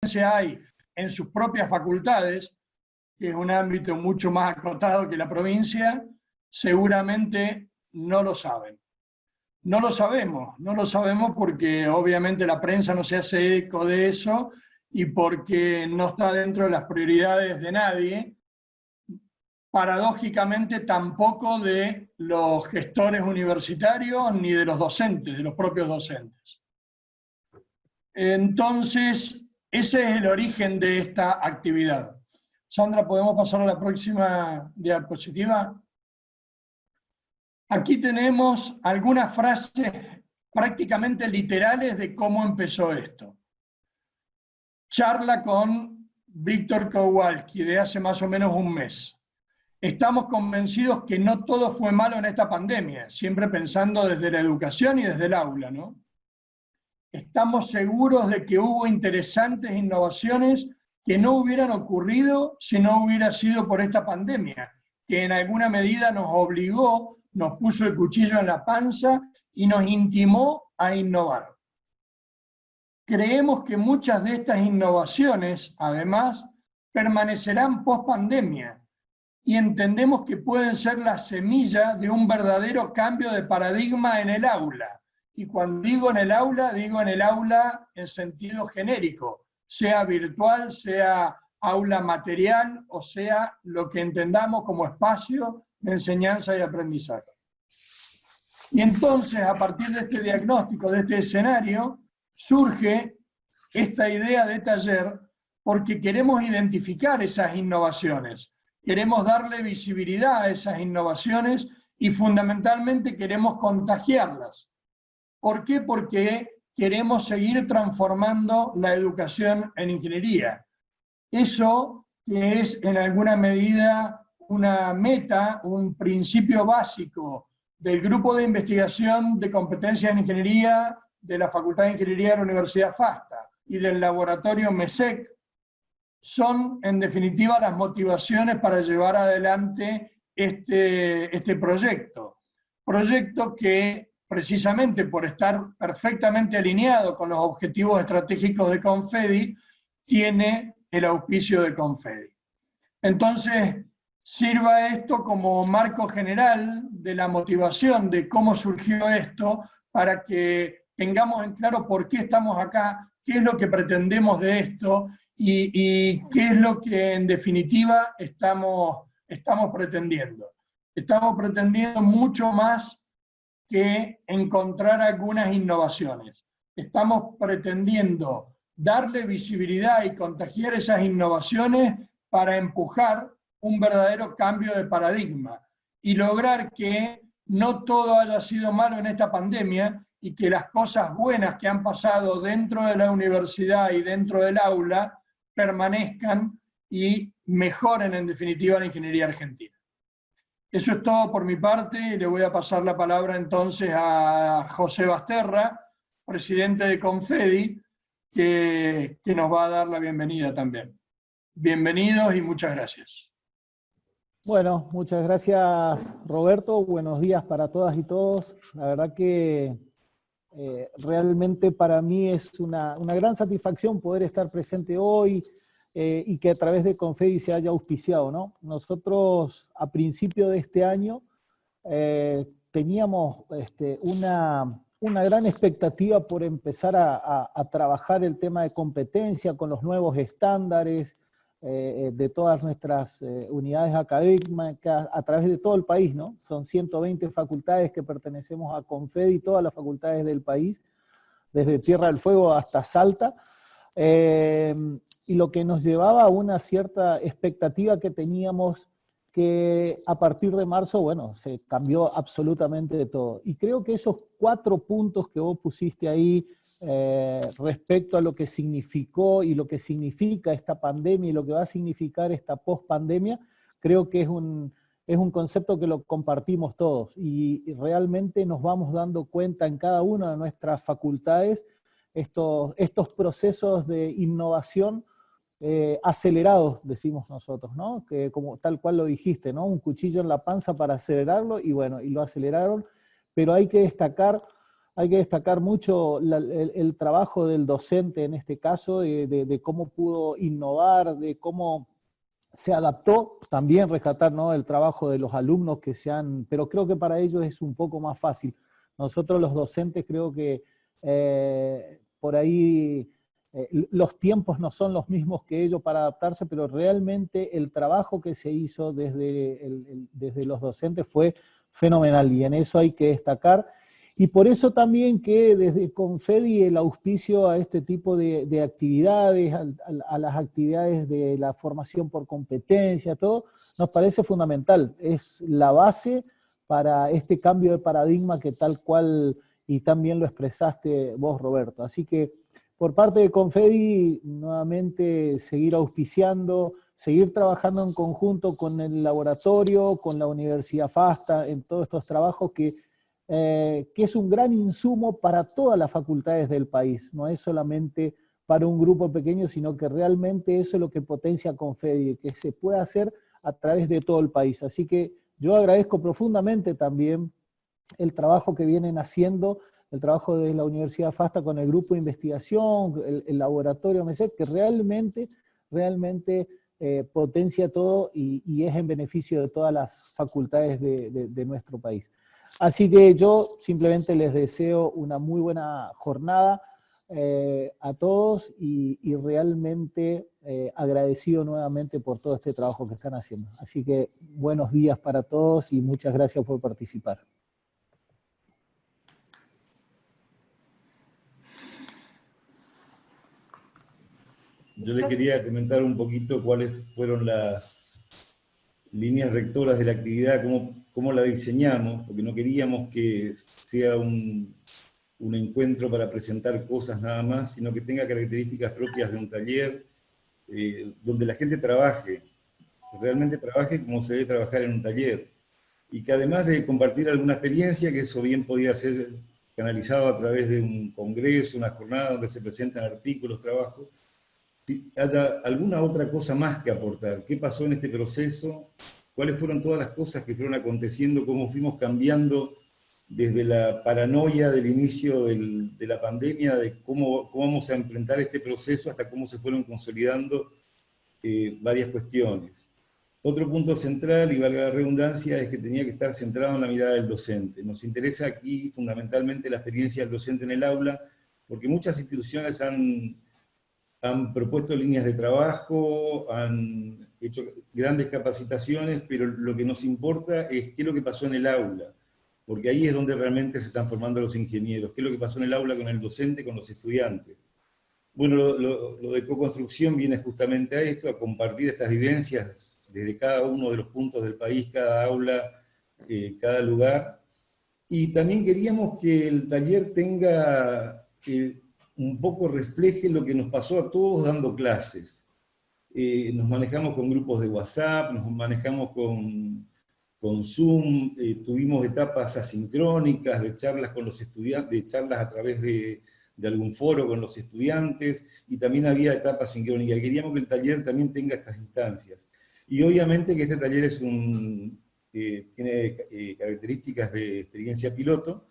experiencia hay en sus propias facultades, que es un ámbito mucho más acotado que la provincia, seguramente no lo saben. No lo sabemos porque obviamente la prensa no se hace eco de eso y porque no está dentro de las prioridades de nadie, paradójicamente tampoco de los gestores universitarios ni de los docentes, de los propios docentes. Entonces, ese es el origen de esta actividad. Sandra, ¿podemos pasar a la próxima diapositiva? Aquí tenemos algunas frases prácticamente literales de cómo empezó esto. Charla con Víctor Kowalski de hace más o menos un mes. Estamos convencidos que no todo fue malo en esta pandemia, siempre pensando desde la educación y desde el aula, ¿no? Estamos seguros de que hubo interesantes innovaciones que no hubieran ocurrido si no hubiera sido por esta pandemia, que en alguna medida nos obligó, nos puso el cuchillo en la panza y nos intimó a innovar. Creemos que muchas de estas innovaciones, además, permanecerán post-pandemia y entendemos que pueden ser la semilla de un verdadero cambio de paradigma en el aula. Y cuando digo en el aula en sentido genérico, sea virtual, sea aula material, o sea lo que entendamos como espacio de enseñanza y aprendizaje. Y entonces, a partir de este diagnóstico, de este escenario, surge esta idea de taller porque queremos identificar esas innovaciones, queremos darle visibilidad a esas innovaciones y fundamentalmente queremos contagiarlas. ¿Por qué? Porque queremos seguir transformando la educación en ingeniería. Eso que es en alguna medida una meta, un principio básico del grupo de investigación de competencias en ingeniería de la Facultad de Ingeniería de la Universidad FASTA y del laboratorio MESEC, son en definitiva las motivaciones para llevar adelante este proyecto. Proyecto que precisamente por estar perfectamente alineado con los objetivos estratégicos de Confedi, tiene el auspicio de Confedi. Entonces, sirva esto como marco general de la motivación de cómo surgió esto, para que tengamos en claro por qué estamos acá, qué es lo que pretendemos de esto y qué es lo que en definitiva estamos pretendiendo. Estamos pretendiendo mucho más que encontrar algunas innovaciones. Estamos pretendiendo darle visibilidad y contagiar esas innovaciones para empujar un verdadero cambio de paradigma y lograr que no todo haya sido malo en esta pandemia y que las cosas buenas que han pasado dentro de la universidad y dentro del aula permanezcan y mejoren en definitiva la ingeniería argentina. Eso es todo por mi parte y le voy a pasar la palabra entonces a José Basterra, presidente de Confedi, que nos va a dar la bienvenida también. Bienvenidos y muchas gracias. Bueno, muchas gracias Roberto, buenos días para todas y todos. La verdad que realmente para mí es una gran satisfacción poder estar presente hoy, y que a través de Confedi se haya auspiciado, ¿no? Nosotros a principio de este año teníamos una gran expectativa por empezar a trabajar el tema de competencia con los nuevos estándares de todas nuestras unidades académicas a través de todo el país, ¿no? Son 120 facultades que pertenecemos a Confedi, todas las facultades del país, desde Tierra del Fuego hasta Salta. Y lo que nos llevaba a una cierta expectativa que teníamos, que a partir de marzo, bueno, se cambió absolutamente de todo. Y creo que esos 4 puntos que vos pusiste ahí respecto a lo que significó y lo que significa esta pandemia y lo que va a significar esta post-pandemia, creo que es un concepto que lo compartimos todos y realmente nos vamos dando cuenta en cada una de nuestras facultades estos procesos de innovación acelerados, decimos nosotros, ¿no? Que como tal cual lo dijiste, ¿no? Un cuchillo en la panza para acelerarlo, y bueno, y lo aceleraron, pero hay que destacar hay que destacar mucho el trabajo del docente en este caso, de cómo pudo innovar, de cómo se adaptó, también rescatar, ¿no?, el trabajo de los alumnos que se han, pero creo que para ellos es un poco más fácil. Nosotros los docentes creo que por ahí los tiempos no son los mismos que ellos para adaptarse, pero realmente el trabajo que se hizo desde los docentes fue fenomenal y en eso hay que destacar. Y por eso también que desde Confedi el auspicio a este tipo de actividades, a las actividades de la formación por competencia, todo, nos parece fundamental. Es la base para este cambio de paradigma que tal cual y también lo expresaste vos, Roberto. Así que por parte de Confedi, nuevamente seguir auspiciando, seguir trabajando en conjunto con el laboratorio, con la Universidad FASTA, en todos estos trabajos que es un gran insumo para todas las facultades del país, no es solamente para un grupo pequeño, sino que realmente eso es lo que potencia Confedi, que se puede hacer a través de todo el país. Así que yo agradezco profundamente también el trabajo que vienen haciendo, el trabajo de la Universidad FASTA con el grupo de investigación, el laboratorio MESEC, que realmente potencia todo y es en beneficio de todas las facultades de nuestro país. Así que yo simplemente les deseo una muy buena jornada a todos y realmente agradecido nuevamente por todo este trabajo que están haciendo. Así que buenos días para todos y muchas gracias por participar. Yo le quería comentar un poquito cuáles fueron las líneas rectoras de la actividad, cómo la diseñamos, porque no queríamos que sea un encuentro para presentar cosas nada más, sino que tenga características propias de un taller, donde la gente trabaje, realmente trabaje como se debe trabajar en un taller, y que además de compartir alguna experiencia, que eso bien podía ser canalizado a través de un congreso, una jornada donde se presentan artículos, trabajos, si haya alguna otra cosa más que aportar. ¿Qué pasó en este proceso? ¿Cuáles fueron todas las cosas que fueron aconteciendo? ¿Cómo fuimos cambiando desde la paranoia del inicio de la pandemia, de cómo vamos a enfrentar este proceso, hasta cómo se fueron consolidando varias cuestiones? Otro punto central, y valga la redundancia, es que tenía que estar centrado en la mirada del docente. Nos interesa aquí fundamentalmente la experiencia del docente en el aula, porque muchas instituciones han propuesto líneas de trabajo, han hecho grandes capacitaciones, pero lo que nos importa es qué es lo que pasó en el aula, porque ahí es donde realmente se están formando los ingenieros, qué es lo que pasó en el aula con el docente, con los estudiantes. Bueno, lo de co-construcción viene justamente a esto, a compartir estas vivencias desde cada uno de los puntos del país, cada aula, cada lugar, y también queríamos que el taller tenga un poco refleje lo que nos pasó a todos dando clases. Nos manejamos con grupos de WhatsApp, nos manejamos con Zoom, tuvimos etapas asincrónicas de charlas con los estudiantes, de charlas a través de algún foro con los estudiantes, y también había etapas sincrónicas. Queríamos que el taller también tenga estas instancias. Y obviamente que este taller tiene características de experiencia piloto,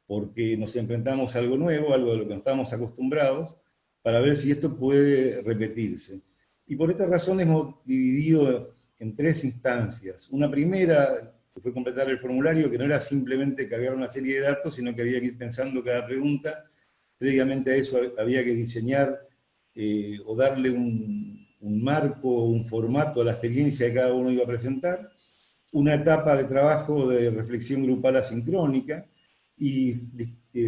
porque nos enfrentamos a algo nuevo, algo de lo que no estábamos acostumbrados, para ver si esto puede repetirse. Y por esta razón hemos dividido en 3 instancias. Una primera, que fue completar el formulario, que no era simplemente cargar una serie de datos, sino que había que ir pensando cada pregunta. Previamente a eso había que diseñar o darle un marco, un formato a la experiencia que cada uno iba a presentar. Una etapa de trabajo de reflexión grupal asincrónica, y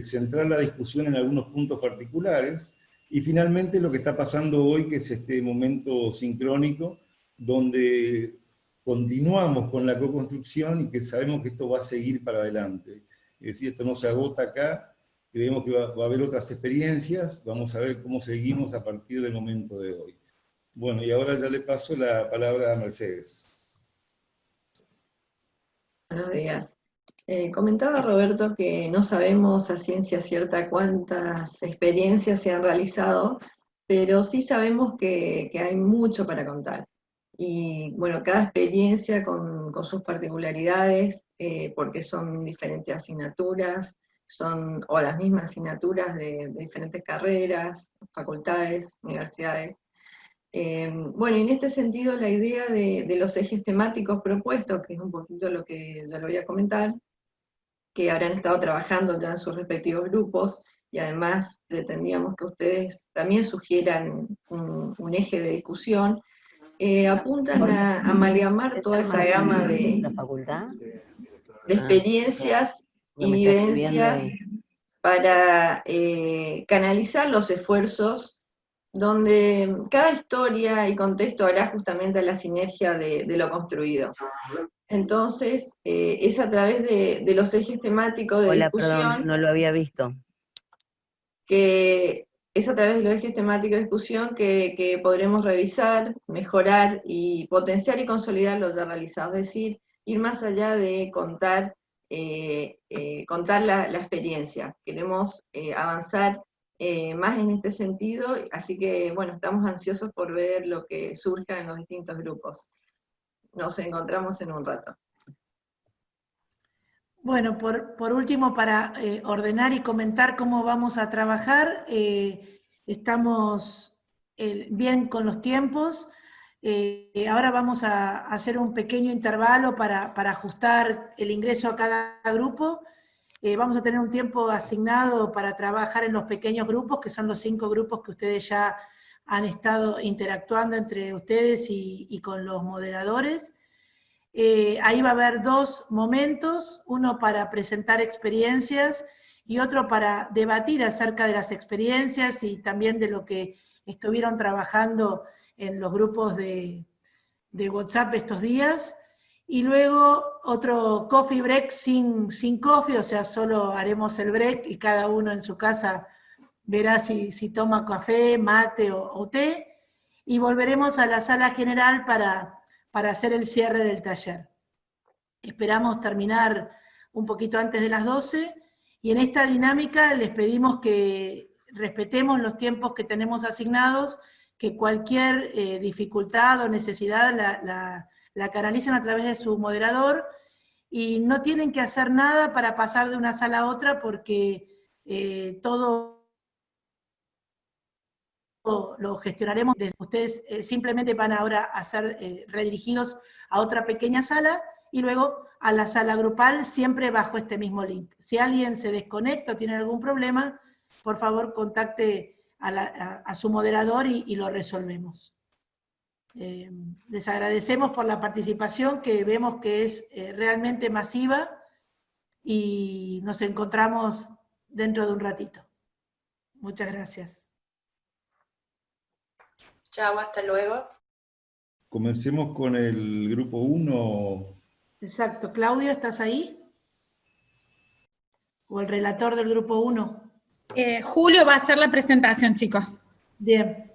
centrar la discusión en algunos puntos particulares, y finalmente lo que está pasando hoy, que es este momento sincrónico, donde continuamos con la co-construcción y que sabemos que esto va a seguir para adelante. Es decir, esto no se agota acá, creemos que va a haber otras experiencias, vamos a ver cómo seguimos a partir del momento de hoy. Bueno, y ahora ya le paso la palabra a Mercedes. Buenos días. Comentaba Roberto que no sabemos a ciencia cierta cuántas experiencias se han realizado, pero sí sabemos que hay mucho para contar. Y bueno, cada experiencia con sus particularidades, porque son diferentes asignaturas, son o las mismas asignaturas de diferentes carreras, facultades, universidades. Bueno, y en este sentido la idea de los ejes temáticos propuestos, que es un poquito lo que ya lo voy a comentar, que habrán estado trabajando ya en sus respectivos grupos, y además pretendíamos que ustedes también sugieran un eje de discusión, apuntan a amalgamar toda esa gama ¿La facultad? de experiencias No y me está escribiendo vivencias ahí. para canalizar los esfuerzos, donde cada historia y contexto hará justamente la sinergia de lo construido. Entonces, es a través de los ejes temáticos de Hola, discusión, perdón, no lo había visto. que es a través de los ejes temáticos de discusión que podremos revisar, mejorar y potenciar y consolidar lo ya realizado. Es decir, ir más allá de contar, contar la experiencia. Queremos avanzar más en este sentido, así que bueno, estamos ansiosos por ver lo que surja en los distintos grupos. Nos encontramos en un rato. Bueno, por último, para ordenar y comentar cómo vamos a trabajar, estamos bien con los tiempos. Ahora vamos a hacer un pequeño intervalo para ajustar el ingreso a cada grupo. Vamos a tener un tiempo asignado para trabajar en los pequeños grupos, que son los 5 grupos que ustedes ya han estado interactuando entre ustedes y con los moderadores. Ahí va a haber 2 momentos, uno para presentar experiencias y otro para debatir acerca de las experiencias y también de lo que estuvieron trabajando en los grupos de WhatsApp estos días. Y luego otro coffee break sin coffee, o sea, solo haremos el break y cada uno en su casa verá si toma café, mate o té. Y volveremos a la sala general para hacer el cierre del taller. Esperamos terminar un poquito antes de las 12, y en esta dinámica les pedimos que respetemos los tiempos que tenemos asignados, que cualquier dificultad o necesidad la canalicen a través de su moderador, y no tienen que hacer nada para pasar de una sala a otra, porque todo lo gestionaremos. Ustedes simplemente van ahora a ser redirigidos a otra pequeña sala y luego a la sala grupal, siempre bajo este mismo link. Si alguien se desconecta o tiene algún problema, por favor contacte a su moderador y lo resolvemos. Les agradecemos por la participación, que vemos que es realmente masiva, y nos encontramos dentro de un ratito. Muchas gracias. Chao, hasta luego. Comencemos con el grupo 1. Exacto. Claudio, ¿estás ahí? ¿O el relator del grupo 1? Julio va a hacer la presentación, chicos. Bien.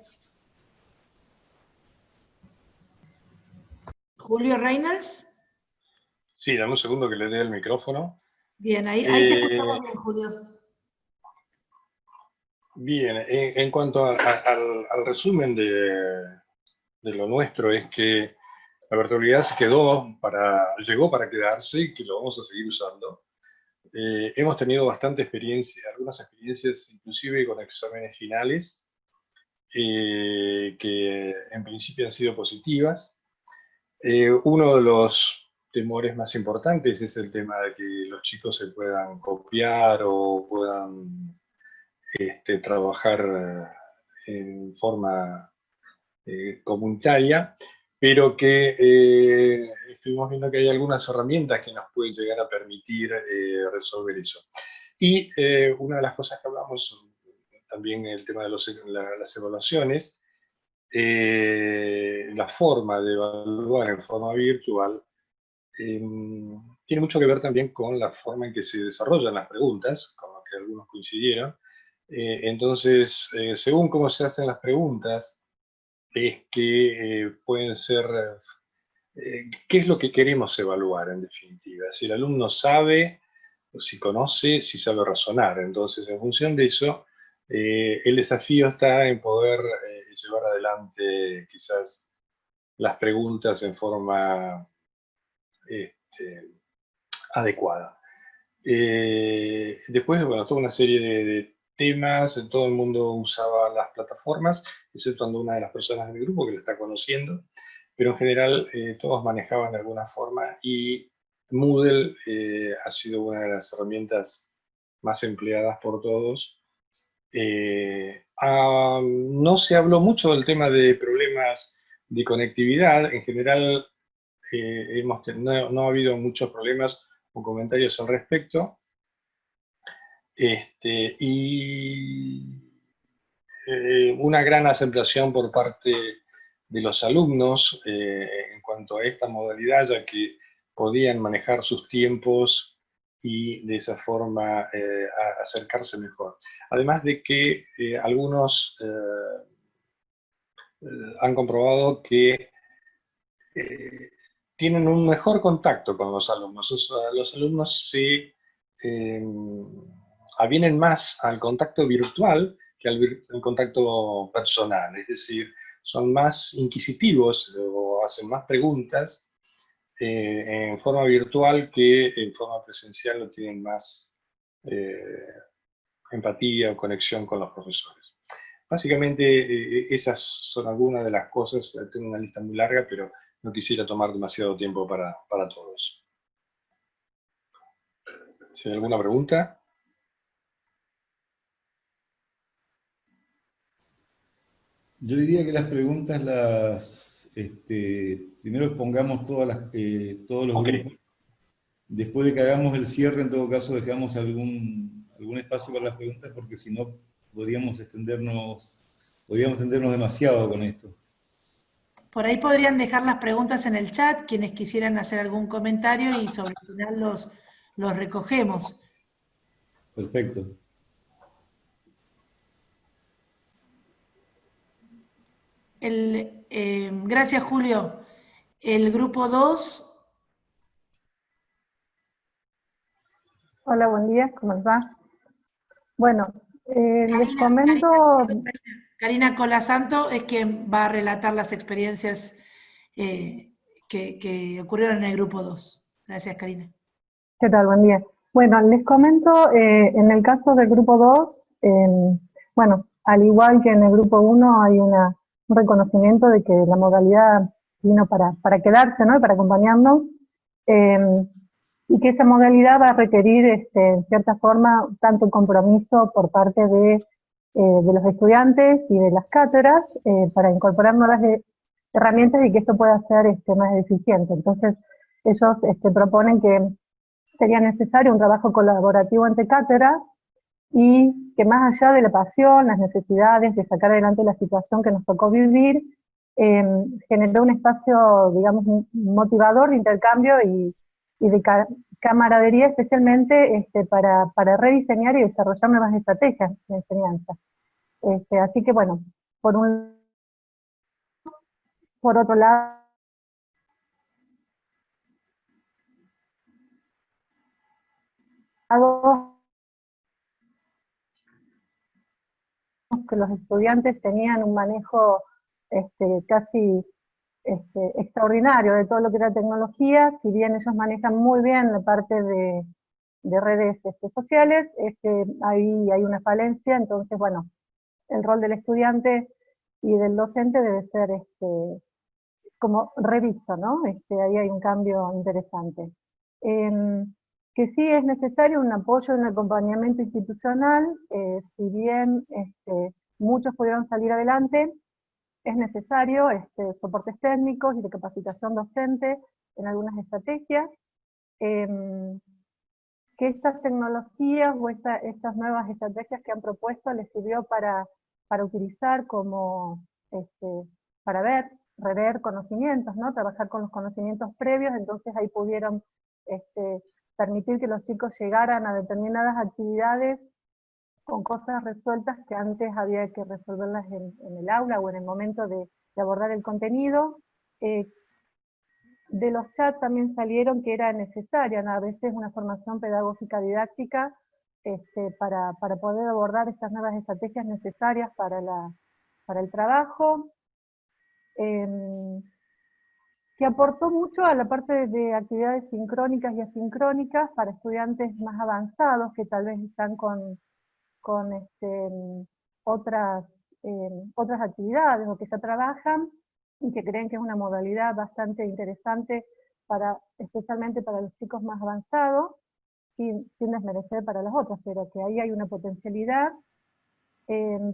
Julio Reynolds. Sí, dame un segundo que le dé el micrófono. Bien, ahí te escuchamos bien, Julio. Bien, en cuanto al resumen de lo nuestro, es que la virtualidad llegó para quedarse y que lo vamos a seguir usando. Hemos tenido bastante experiencia, algunas experiencias inclusive con exámenes finales, que en principio han sido positivas. Uno de los temores más importantes es el tema de que los chicos se puedan copiar o puedan trabajar en forma comunitaria, pero que estuvimos viendo que hay algunas herramientas que nos pueden llegar a permitir resolver eso. Y una de las cosas que hablamos también en el tema de las evaluaciones, la forma de evaluar en forma virtual tiene mucho que ver también con la forma en que se desarrollan las preguntas, con lo que algunos coincidieron. Entonces, según cómo se hacen las preguntas, es que pueden ser, ¿qué es lo que queremos evaluar en definitiva? Si el alumno sabe, o si conoce, si sabe razonar. Entonces, en función de eso, el desafío está en poder llevar adelante quizás las preguntas en forma adecuada. Después, bueno, toda una serie de temas, todo el mundo usaba las plataformas, exceptuando una de las personas del grupo que la está conociendo, pero en general todos manejaban de alguna forma, y Moodle ha sido una de las herramientas más empleadas por todos. No se habló mucho del tema de problemas de conectividad. En general no ha habido muchos problemas o comentarios al respecto. Y una gran aceptación por parte de los alumnos en cuanto a esta modalidad, ya que podían manejar sus tiempos y de esa forma acercarse mejor. Además de que algunos han comprobado que tienen un mejor contacto con los alumnos. O sea, los alumnos se avienen más al contacto virtual que al contacto personal, es decir, son más inquisitivos o hacen más preguntas en forma virtual que en forma presencial, o tienen más empatía o conexión con los profesores. Básicamente esas son algunas de las cosas. Tengo una lista muy larga, pero no quisiera tomar demasiado tiempo para todos. ¿Si hay alguna pregunta? Yo diría que las preguntas primero expongamos todos los grupos. Después de que hagamos el cierre, en todo caso dejamos algún espacio para las preguntas, porque si no podríamos extendernos demasiado con esto. Por ahí podrían dejar las preguntas en el chat, quienes quisieran hacer algún comentario, y sobre el final los recogemos. Perfecto. Gracias, Julio. El grupo 2. Hola, buen día, ¿cómo va? Bueno, les comento... Karina Colasanto es quien va a relatar las experiencias que ocurrieron en el grupo 2. Gracias, Karina. ¿Qué tal? Buen día. Bueno, les comento, en el caso del grupo 2, bueno, al igual que en el grupo 1, hay un reconocimiento de que la modalidad vino para quedarse, ¿no? Para acompañarnos, y que esa modalidad va a requerir, en cierta forma, tanto compromiso por parte de los estudiantes y de las cátedras para incorporar nuevas herramientas y que esto pueda ser más eficiente. Entonces, ellos proponen que sería necesario un trabajo colaborativo entre cátedras, y que más allá de la pasión, las necesidades de sacar adelante la situación que nos tocó vivir, generó un espacio, digamos, motivador de intercambio y de camaradería, especialmente para rediseñar y desarrollar nuevas estrategias de enseñanza. Así que bueno, por otro lado, que los estudiantes tenían un manejo casi extraordinario de todo lo que era tecnología. Si bien ellos manejan muy bien la parte de redes sociales, ahí hay una falencia. Entonces, bueno, el rol del estudiante y del docente debe ser como revisto, ¿no? Ahí hay un cambio interesante. Que sí es necesario un apoyo, un acompañamiento institucional, si bien muchos pudieron salir adelante, es necesario soportes técnicos y de capacitación docente en algunas estrategias, que estas tecnologías o estas nuevas estrategias que han propuesto les sirvió para utilizar como, para rever conocimientos, ¿no? Trabajar con los conocimientos previos. Entonces ahí pudieron permitir que los chicos llegaran a determinadas actividades con cosas resueltas que antes había que resolverlas en el aula o en el momento de abordar el contenido. De los chats también salieron que era necesaria, ¿no? A veces una formación pedagógica didáctica para poder abordar estas nuevas estrategias necesarias para el trabajo. que aportó mucho a la parte de actividades sincrónicas y asincrónicas para estudiantes más avanzados que tal vez están con otras actividades o que ya trabajan y que creen que es una modalidad bastante interesante especialmente para los chicos más avanzados, sin desmerecer para los otros, pero que ahí hay una potencialidad.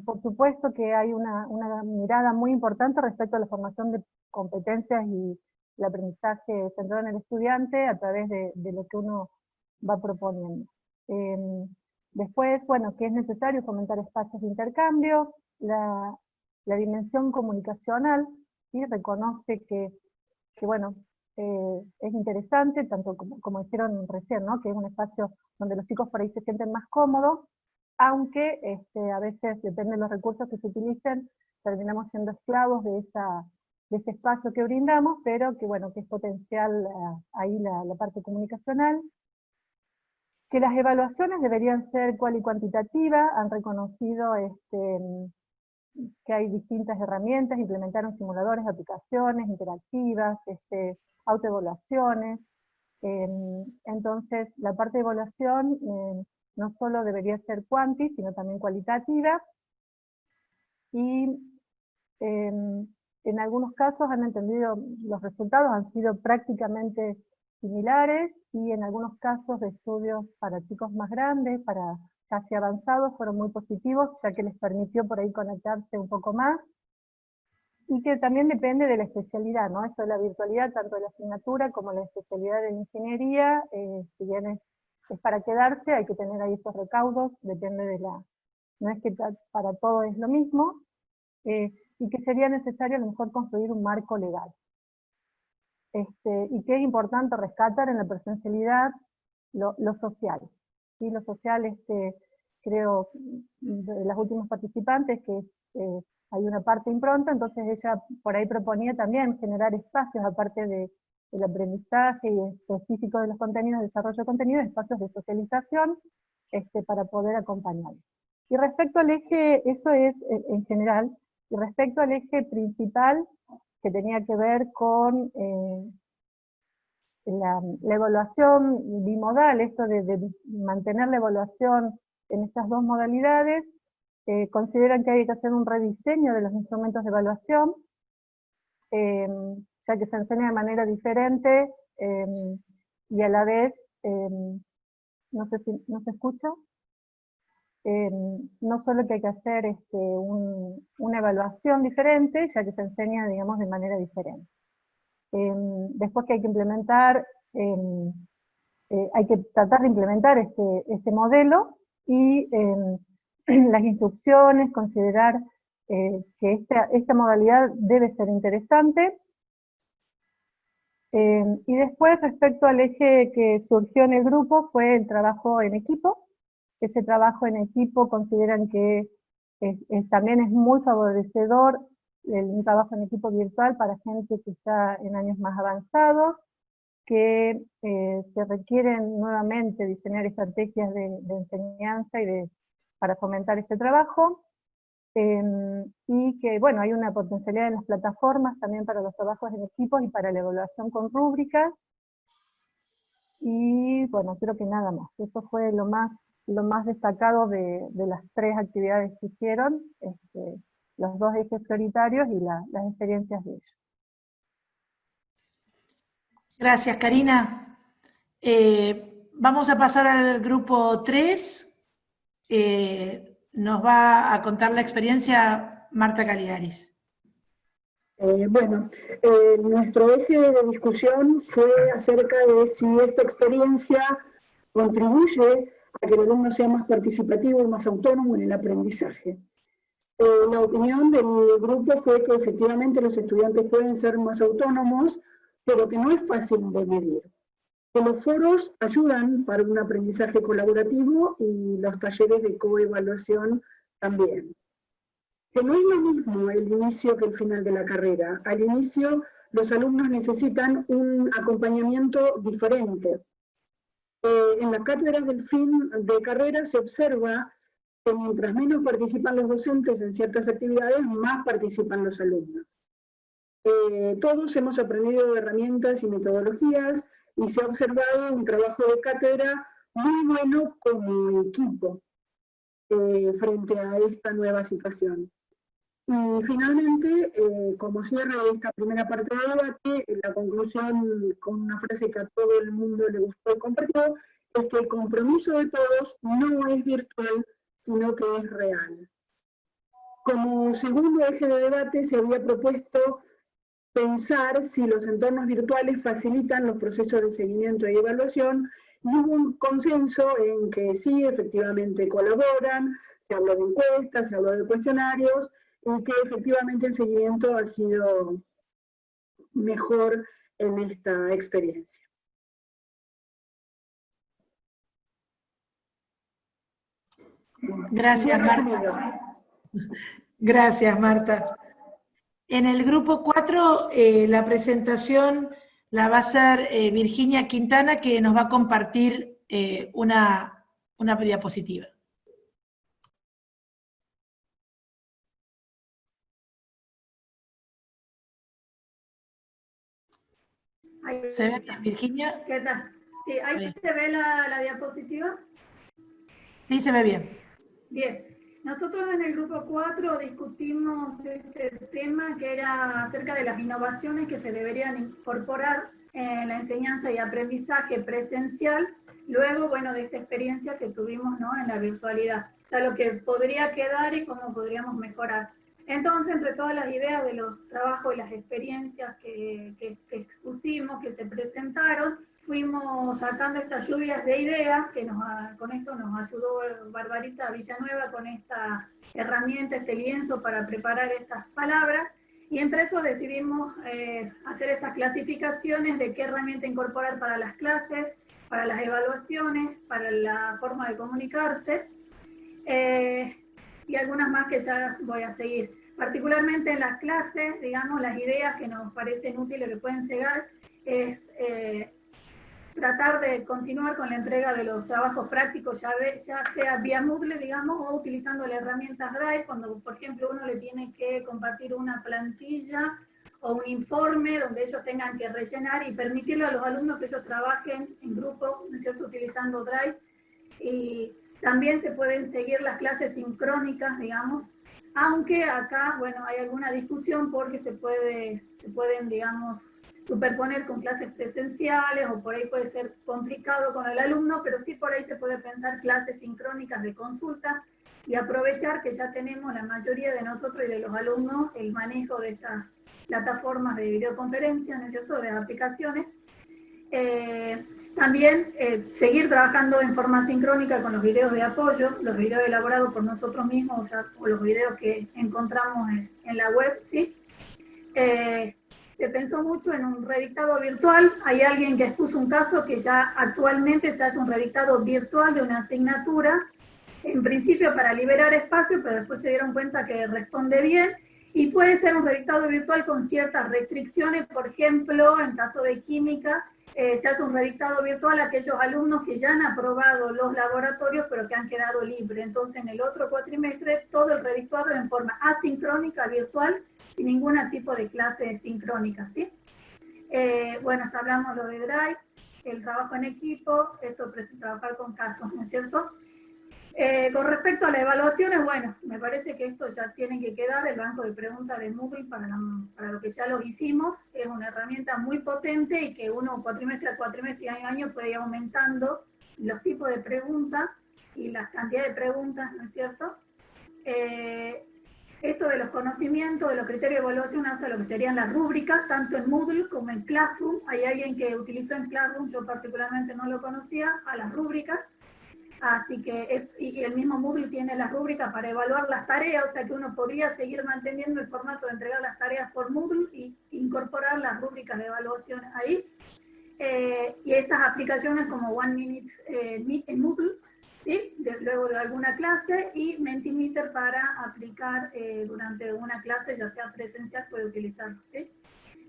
Por supuesto que hay una mirada muy importante respecto a la formación de competencias y el aprendizaje centrado en el estudiante a través de lo que uno va proponiendo. Después, bueno, que es necesario fomentar espacios de intercambio, la dimensión comunicacional, ¿sí? Reconoce que bueno, es interesante, tanto como dijeron recién, ¿no? Que es un espacio donde los chicos por ahí se sienten más cómodos, aunque a veces, depende de los recursos que se utilicen, terminamos siendo esclavos de ese espacio que brindamos, pero que bueno, que es potencial ahí la parte comunicacional. Que las evaluaciones deberían ser cual y cuantitativas, han reconocido que hay distintas herramientas, implementaron simuladores, aplicaciones interactivas, autoevaluaciones. Entonces, la parte de evaluación no solo debería ser cuanti, sino también cualitativa. Y en algunos casos han entendido, los resultados han sido prácticamente similares, y en algunos casos de estudios para chicos más grandes, para casi avanzados, fueron muy positivos, ya que les permitió por ahí conectarse un poco más, y que también depende de la especialidad, ¿no? Esto de la virtualidad, tanto de la asignatura como la especialidad de ingeniería, si bien es para quedarse, hay que tener ahí esos recaudos, depende de no es que para todo es lo mismo, y que sería necesario a lo mejor construir un marco legal. Y que es importante rescatar en la presencialidad lo social. ¿Sí? Lo social, creo, de las últimas participantes, que hay una parte impronta, entonces ella por ahí proponía también generar espacios, aparte del aprendizaje y específico de los contenidos, desarrollo de contenidos, espacios de socialización, para poder acompañar. Y respecto al eje, eso es en general, y respecto al eje principal, que tenía que ver con la evaluación bimodal, esto de mantener la evaluación en estas dos modalidades, consideran que hay que hacer un rediseño de los instrumentos de evaluación, ya que se enseña de manera diferente, y a la vez, no sé si no se escucha, no solo que hay que hacer una evaluación diferente, ya que se enseña, digamos, de manera diferente. Después que hay que implementar, hay que tratar de implementar este modelo, y las instrucciones, considerar que esta modalidad debe ser interesante. Y después, respecto al eje que surgió en el grupo, fue el trabajo en equipo. Ese trabajo en equipo consideran que también es muy favorecedor un trabajo en equipo virtual para gente que está en años más avanzados, que se requieren nuevamente diseñar estrategias de enseñanza para fomentar este trabajo, y que, bueno, hay una potencialidad en las plataformas también para los trabajos en equipos y para la evaluación con rúbricas, y bueno, creo que nada más. Eso fue lo más destacado de las tres actividades que hicieron, los dos ejes prioritarios y las experiencias de ellos. Gracias, Karina. Vamos a pasar al grupo 3. Nos va a contar la experiencia Marta Caligaris. Nuestro eje de discusión fue acerca de si esta experiencia contribuye a que el alumno sea más participativo y más autónomo en el aprendizaje. La opinión del grupo fue que efectivamente los estudiantes pueden ser más autónomos, pero que no es fácil de medir. Que los foros ayudan para un aprendizaje colaborativo y los talleres de coevaluación también. Que no es lo mismo el inicio que el final de la carrera. Al inicio los alumnos necesitan un acompañamiento diferente. En las cátedras del fin de carrera se observa que mientras menos participan los docentes en ciertas actividades, más participan los alumnos. Todos hemos aprendido herramientas y metodologías y se ha observado un trabajo de cátedra muy bueno como equipo frente a esta nueva situación. Y finalmente, como cierre de esta primera parte del debate, la conclusión con una frase que a todo el mundo le gustó y compartió, es que el compromiso de todos no es virtual, sino que es real. Como segundo eje de debate se había propuesto pensar si los entornos virtuales facilitan los procesos de seguimiento y evaluación, y hubo un consenso en que sí, efectivamente colaboran, se habló de encuestas, se habló de cuestionarios, y que efectivamente el seguimiento ha sido mejor en esta experiencia. Gracias, Marta. Gracias, Marta. En el grupo 4, la presentación la va a hacer Virginia Quintana, que nos va a compartir una diapositiva. Ahí, ¿Se ve, Virginia? ¿Qué tal? Sí, ahí se ve la diapositiva. Sí, se ve bien. Bien. Nosotros en el grupo 4 discutimos este tema que era acerca de las innovaciones que se deberían incorporar en la enseñanza y aprendizaje presencial, luego, bueno, de esta experiencia que tuvimos, ¿no?, en la virtualidad. O sea, lo que podría quedar y cómo podríamos mejorar. Entonces, entre todas las ideas de los trabajos y las experiencias que expusimos, que se presentaron, fuimos sacando estas lluvias de ideas, que con esto nos ayudó Barbarita Villanueva con esta herramienta, este lienzo para preparar estas palabras, y entre eso decidimos hacer estas clasificaciones de qué herramienta incorporar para las clases, para las evaluaciones, para la forma de comunicarse, y algunas más que ya voy a seguir. Particularmente en las clases, digamos, las ideas que nos parecen útiles, que pueden llegar, es tratar de continuar con la entrega de los trabajos prácticos, ya sea vía Moodle, digamos, o utilizando la herramienta Drive, cuando, por ejemplo, uno le tiene que compartir una plantilla o un informe donde ellos tengan que rellenar y permitirle a los alumnos que ellos trabajen en grupo, ¿no es cierto?, utilizando Drive. Y también se pueden seguir las clases sincrónicas, digamos, aunque acá, bueno, hay alguna discusión porque se pueden, digamos, superponer con clases presenciales, o por ahí puede ser complicado con el alumno, pero sí por ahí se puede pensar clases sincrónicas de consulta y aprovechar que ya tenemos la mayoría de nosotros y de los alumnos el manejo de estas plataformas de videoconferencia, ¿no es cierto?, de aplicaciones. También seguir trabajando en forma sincrónica con los videos de apoyo, los videos elaborados por nosotros mismos, o los videos que encontramos en la web, ¿sí? Se pensó mucho en un redictado virtual. Hay alguien que expuso un caso que ya actualmente se hace un redictado virtual de una asignatura, en principio para liberar espacio, pero después se dieron cuenta que responde bien, y puede ser un redictado virtual con ciertas restricciones. Por ejemplo, en caso de química, se hace un redictado virtual a aquellos alumnos que ya han aprobado los laboratorios, pero que han quedado libres. Entonces, en el otro cuatrimestre, todo el redictado en forma asincrónica, virtual, sin ningún tipo de clase sincrónica, ¿sí? Bueno, ya hablamos lo de Drive, el trabajo en equipo, esto es trabajar con casos, ¿no es cierto? Con respecto a las evaluaciones, bueno, me parece que esto ya tiene que quedar, el banco de preguntas de Moodle para lo que ya lo hicimos, es una herramienta muy potente y que uno cuatrimestre a cuatrimestre y año a año puede ir aumentando los tipos de preguntas y las cantidades de preguntas, ¿no es cierto? Esto de los conocimientos, de los criterios de evaluación, hace lo que serían las rúbricas, tanto en Moodle como en Classroom. Hay alguien que utilizó en Classroom, yo particularmente no lo conocía, a las rúbricas. Así que y el mismo Moodle tiene las rúbricas para evaluar las tareas, o sea que uno podría seguir manteniendo el formato de entregar las tareas por Moodle y incorporar las rúbricas de evaluación ahí. Y estas aplicaciones como One Minute en Moodle, ¿sí?, luego de alguna clase, y Mentimeter para aplicar durante una clase, ya sea presencial, puede utilizarlo, ¿sí?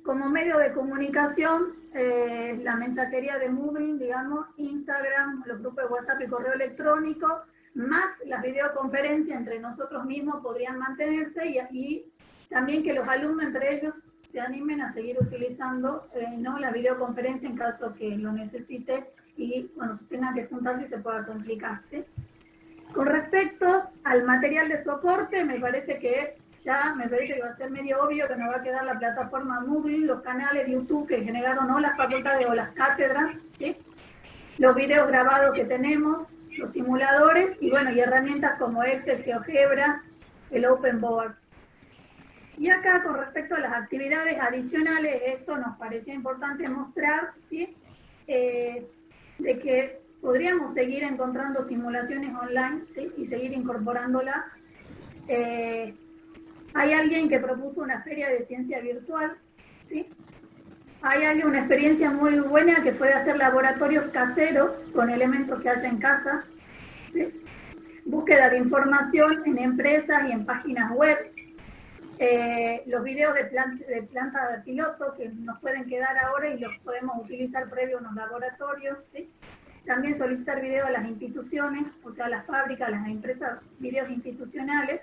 Como medio de comunicación, la mensajería de Moodle, digamos, Instagram, los grupos de WhatsApp y correo electrónico, más las videoconferencias entre nosotros mismos podrían mantenerse, y también que los alumnos entre ellos se animen a seguir utilizando ¿no? la videoconferencia en caso que lo necesite y cuando se tengan que juntarse se pueda complicar, ¿sí? Con respecto al material de soporte, me parece que va a ser medio obvio que nos va a quedar la plataforma Moodle, los canales de YouTube que generaron o las facultades o las cátedras, ¿sí? Los videos grabados que tenemos, los simuladores y bueno, y herramientas como Excel, GeoGebra, el Open Board. Y acá con respecto a las actividades adicionales, esto nos parecía importante mostrar, ¿sí? De que podríamos seguir encontrando simulaciones online, ¿sí? Y seguir incorporándolas. Hay alguien que propuso una feria de ciencia virtual, ¿sí? Hay una experiencia muy buena que fue de hacer laboratorios caseros con elementos que haya en casa, ¿sí? Búsqueda de información en empresas y en páginas web, los videos de planta de piloto que nos pueden quedar ahora y los podemos utilizar previo a unos laboratorios, ¿sí? También solicitar videos a las instituciones, o sea, a las fábricas, a las empresas, videos institucionales.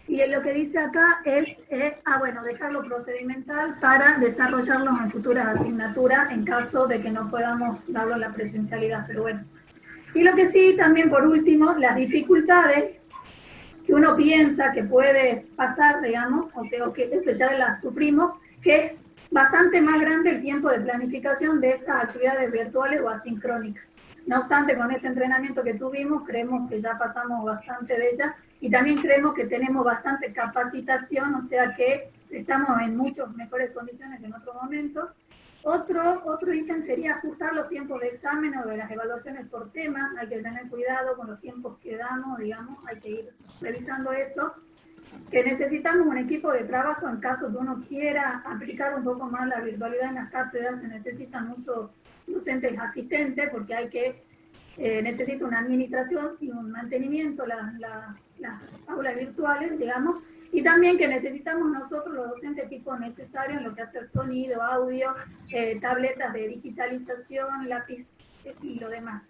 Y lo que dice acá es, dejarlo procedimental para desarrollarlo en futuras asignaturas en caso de que no podamos darlo en la presencialidad, pero bueno. Y lo que sí, también por último, las dificultades que uno piensa que puede pasar, digamos, o que esto ya las sufrimos, que es bastante más grande el tiempo de planificación de estas actividades virtuales o asincrónicas. No obstante, con este entrenamiento que tuvimos, creemos que ya pasamos bastante de ellas y también creemos que tenemos bastante capacitación, o sea que estamos en muchas mejores condiciones que en otro momento. Otro ítem sería ajustar los tiempos de examen o de las evaluaciones por tema. Hay que tener cuidado con los tiempos que damos, digamos, hay que ir revisando eso. Que necesitamos un equipo de trabajo en caso que uno quiera aplicar un poco más la virtualidad en las cátedras, se necesitan muchos docentes asistentes porque necesita una administración y un mantenimiento las aulas virtuales, digamos, y también que necesitamos nosotros los docentes equipos necesarios en lo que hace sonido, audio, tabletas de digitalización, lápiz y lo demás.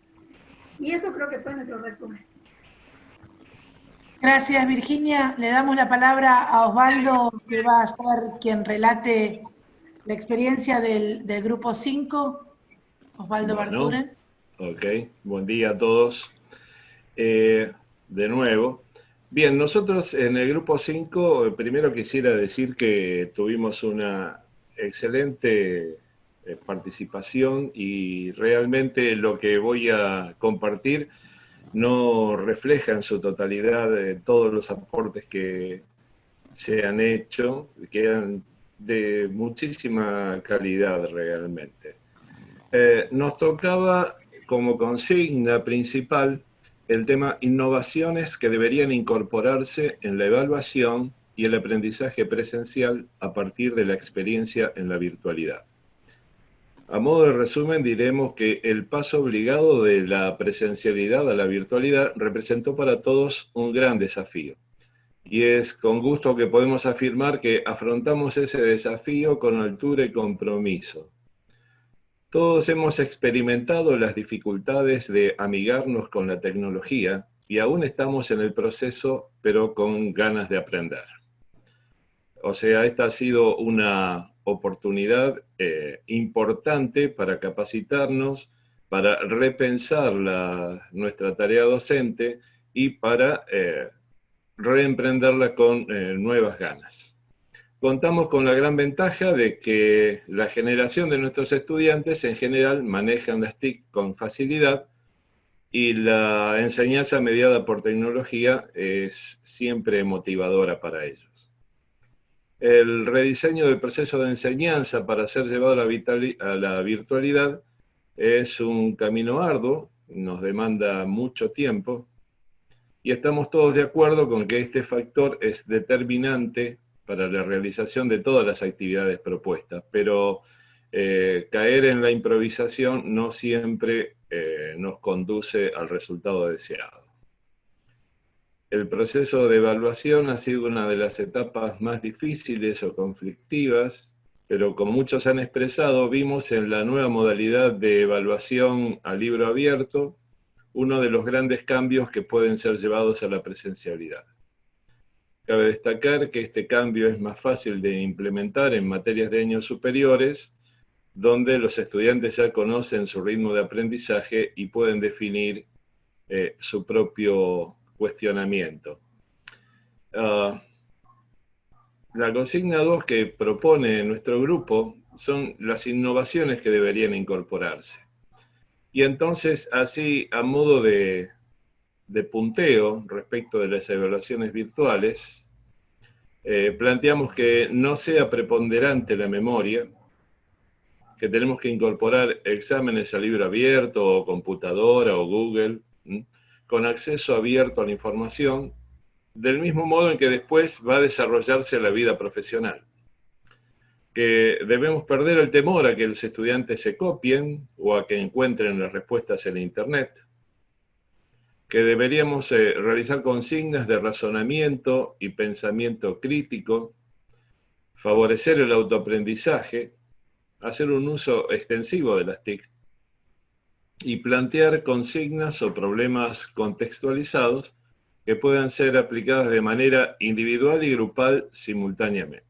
Y eso creo que fue nuestro resumen. Gracias, Virginia. Le damos la palabra a Osvaldo, que va a ser quien relate la experiencia del grupo 5. Osvaldo Barturen. Ok, buen día a todos. De nuevo. Bien, nosotros en el grupo 5, primero quisiera decir que tuvimos una excelente participación y realmente lo que voy a compartir no refleja en su totalidad todos los aportes que se han hecho, que eran de muchísima calidad realmente. Nos tocaba como consigna principal el tema innovaciones que deberían incorporarse en la evaluación y el aprendizaje presencial a partir de la experiencia en la virtualidad. A modo de resumen, diremos que el paso obligado de la presencialidad a la virtualidad representó para todos un gran desafío. Y es con gusto que podemos afirmar que afrontamos ese desafío con altura y compromiso. Todos hemos experimentado las dificultades de amigarnos con la tecnología y aún estamos en el proceso, pero con ganas de aprender. O sea, esta ha sido una oportunidad importante para capacitarnos, para repensar nuestra tarea docente y para reemprenderla con nuevas ganas. Contamos con la gran ventaja de que la generación de nuestros estudiantes en general manejan las TIC con facilidad y la enseñanza mediada por tecnología es siempre motivadora para ellos. El rediseño del proceso de enseñanza para ser llevado a la virtualidad es un camino arduo, nos demanda mucho tiempo, y estamos todos de acuerdo con que este factor es determinante para la realización de todas las actividades propuestas, pero caer en la improvisación no siempre nos conduce al resultado deseado. El proceso de evaluación ha sido una de las etapas más difíciles o conflictivas, pero como muchos han expresado, vimos en la nueva modalidad de evaluación a libro abierto uno de los grandes cambios que pueden ser llevados a la presencialidad. Cabe destacar que este cambio es más fácil de implementar en materias de años superiores, donde los estudiantes ya conocen su ritmo de aprendizaje y pueden definir su propio cuestionamiento. La consigna 2 que propone nuestro grupo son las innovaciones que deberían incorporarse. Y entonces, así, a modo de punteo respecto de las evaluaciones virtuales, planteamos que no sea preponderante la memoria, que tenemos que incorporar exámenes a libro abierto, o computadora, o Google, con acceso abierto a la información, del mismo modo en que después va a desarrollarse la vida profesional. Que debemos perder el temor a que los estudiantes se copien o a que encuentren las respuestas en Internet. Que deberíamos realizar consignas de razonamiento y pensamiento crítico, favorecer el autoaprendizaje, hacer un uso extensivo de las TIC y plantear consignas o problemas contextualizados que puedan ser aplicadas de manera individual y grupal simultáneamente.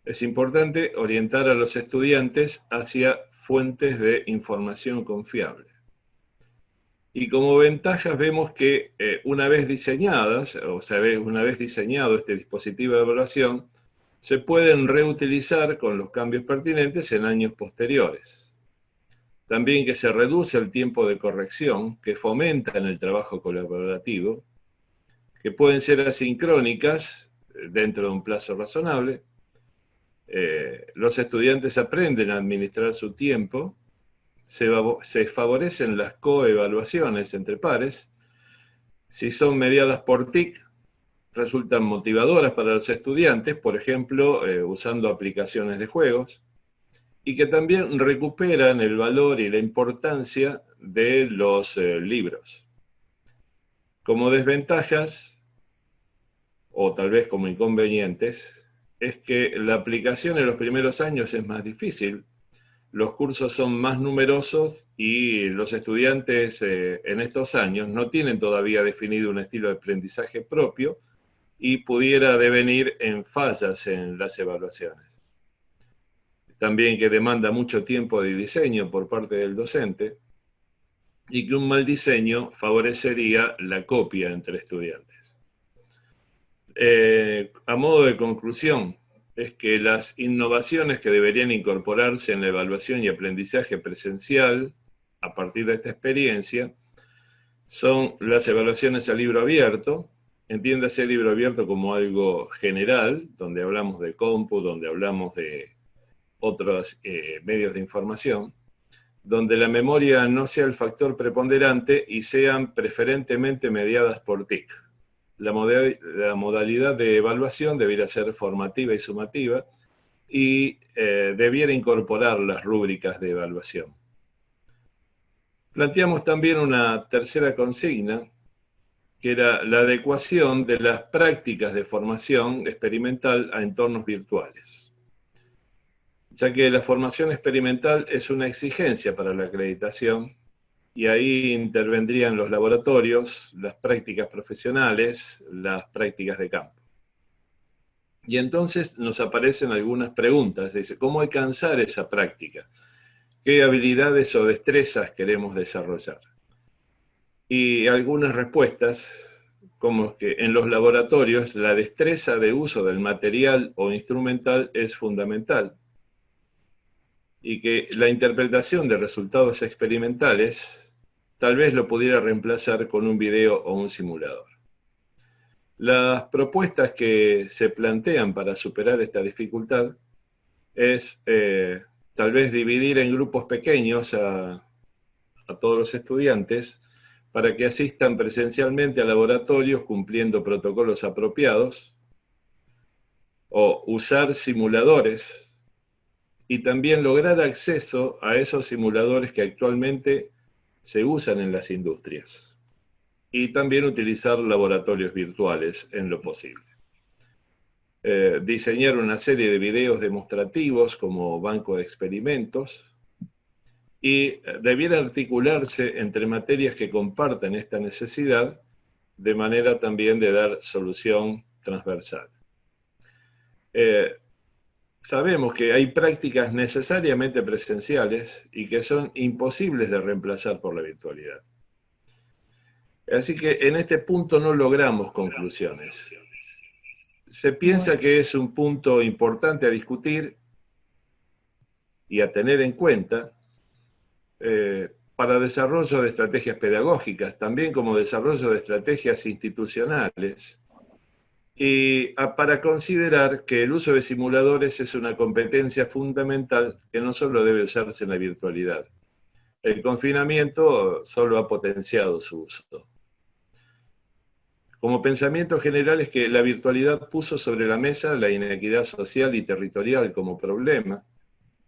Es importante orientar a los estudiantes hacia fuentes de información confiable. Y como ventajas vemos que una vez diseñadas, o sea, una vez diseñado este dispositivo de evaluación, se pueden reutilizar con los cambios pertinentes en años posteriores. También que se reduce el tiempo de corrección, que fomentan el trabajo colaborativo, que pueden ser asincrónicas dentro de un plazo razonable. Los estudiantes aprenden a administrar su tiempo, se favorecen las coevaluaciones entre pares. Si son mediadas por TIC, resultan motivadoras para los estudiantes, por ejemplo, usando aplicaciones de juegos, y que también recuperan el valor y la importancia de los libros. Como desventajas, o tal vez como inconvenientes, es que la aplicación en los primeros años es más difícil, los cursos son más numerosos y los estudiantes en estos años no tienen todavía definido un estilo de aprendizaje propio y pudiera devenir en fallas en las evaluaciones. También que demanda mucho tiempo de diseño por parte del docente y que un mal diseño favorecería la copia entre estudiantes. A modo de conclusión, es que las innovaciones que deberían incorporarse en la evaluación y aprendizaje presencial, a partir de esta experiencia, son las evaluaciones a libro abierto. Entiéndase el libro abierto como algo general, donde hablamos de compu, donde hablamos de otros medios de información, donde la memoria no sea el factor preponderante y sean preferentemente mediadas por TIC. La modalidad de evaluación debiera ser formativa y sumativa y debiera incorporar las rúbricas de evaluación. Planteamos también una tercera consigna, que era la adecuación de las prácticas de formación experimental a entornos virtuales, ya que la formación experimental es una exigencia para la acreditación, y ahí intervendrían los laboratorios, las prácticas profesionales, las prácticas de campo. Y entonces nos aparecen algunas preguntas, dice, ¿cómo alcanzar esa práctica? ¿Qué habilidades o destrezas queremos desarrollar? Y algunas respuestas, como que en los laboratorios la destreza de uso del material o instrumental es fundamental, y que la interpretación de resultados experimentales tal vez lo pudiera reemplazar con un video o un simulador. Las propuestas que se plantean para superar esta dificultad es tal vez dividir en grupos pequeños a todos los estudiantes para que asistan presencialmente a laboratorios cumpliendo protocolos apropiados, o usar simuladores, y también lograr acceso a esos simuladores que actualmente se usan en las industrias. Y también utilizar laboratorios virtuales en lo posible. Diseñar una serie de videos demostrativos como banco de experimentos, y debiera articularse entre materias que compartan esta necesidad, de manera también de dar solución transversal. Sabemos que hay prácticas necesariamente presenciales y que son imposibles de reemplazar por la virtualidad. Así que en este punto no logramos conclusiones. Se piensa que es un punto importante a discutir y a tener en cuenta para desarrollo de estrategias pedagógicas, también como desarrollo de estrategias institucionales, y para considerar que el uso de simuladores es una competencia fundamental que no solo debe usarse en la virtualidad. El confinamiento solo ha potenciado su uso. Como pensamiento general es que la virtualidad puso sobre la mesa la inequidad social y territorial como problema.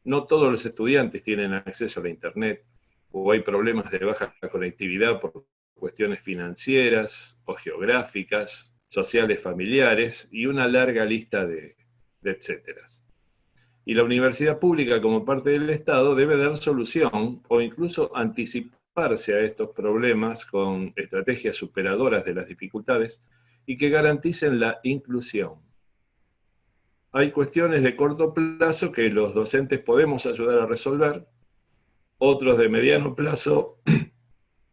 No todos los estudiantes tienen acceso a la Internet, o hay problemas de baja conectividad por cuestiones financieras o geográficas, sociales, familiares, y una larga lista de etcéteras. Y la universidad pública, como parte del Estado, debe dar solución o incluso anticiparse a estos problemas con estrategias superadoras de las dificultades y que garanticen la inclusión. Hay cuestiones de corto plazo que los docentes podemos ayudar a resolver, otros de mediano plazo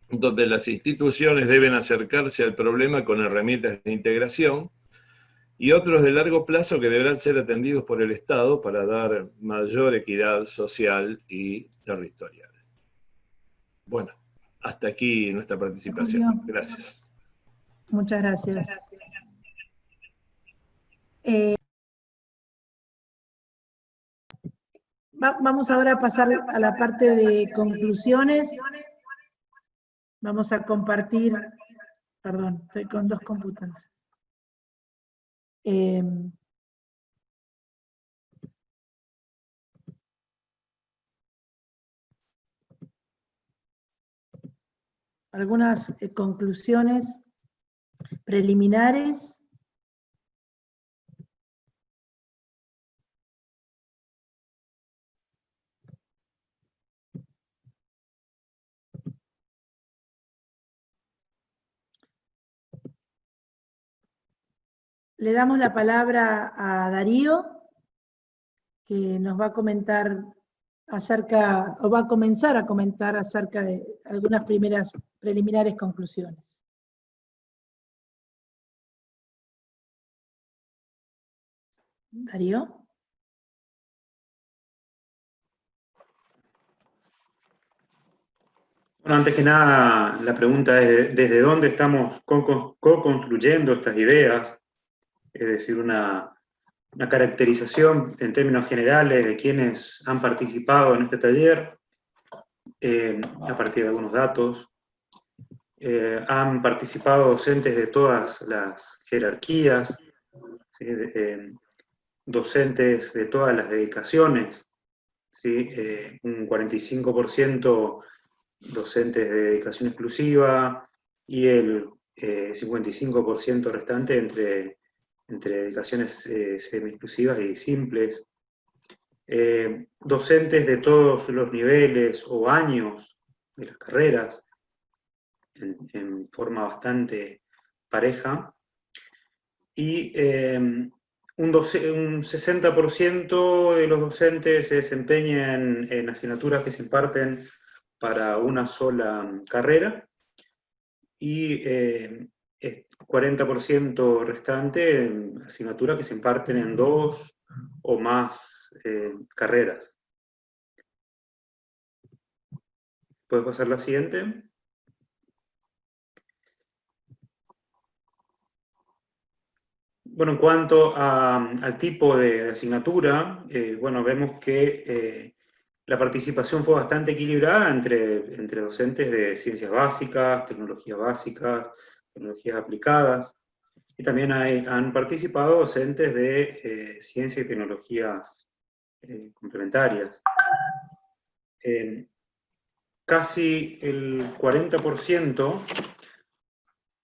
donde las instituciones deben acercarse al problema con herramientas de integración, y otros de largo plazo que deberán ser atendidos por el Estado para dar mayor equidad social y territorial. Bueno, hasta aquí nuestra participación. Gracias. Muchas gracias. Vamos ahora a pasar a la parte de conclusiones. Vamos a compartir, perdón, estoy con dos computadoras. Algunas conclusiones preliminares. Le damos la palabra a Darío, que nos va a comentar acerca, o va a comenzar a comentar acerca de algunas primeras preliminares conclusiones. Darío. Bueno, antes que nada, la pregunta es desde dónde estamos co-construyendo estas ideas, es decir, una caracterización en términos generales de quienes han participado en este taller, a partir de algunos datos. Han participado docentes de todas las jerarquías, ¿sí? Docentes de todas las dedicaciones, ¿sí? Un 45% docentes de dedicación exclusiva y el 55% restante entre dedicaciones semi-exclusivas y simples. Docentes de todos los niveles o años de las carreras, en forma bastante pareja, y un 60% de los docentes se desempeñan en asignaturas que se imparten para una sola carrera, y 40% restante en asignaturas que se imparten en 2 o más carreras. ¿Puedes pasar la siguiente? Bueno, en cuanto al tipo de asignatura, bueno, vemos que la participación fue bastante equilibrada entre docentes de ciencias básicas, tecnologías aplicadas, y también han participado docentes de ciencias y tecnologías complementarias. Casi el 40%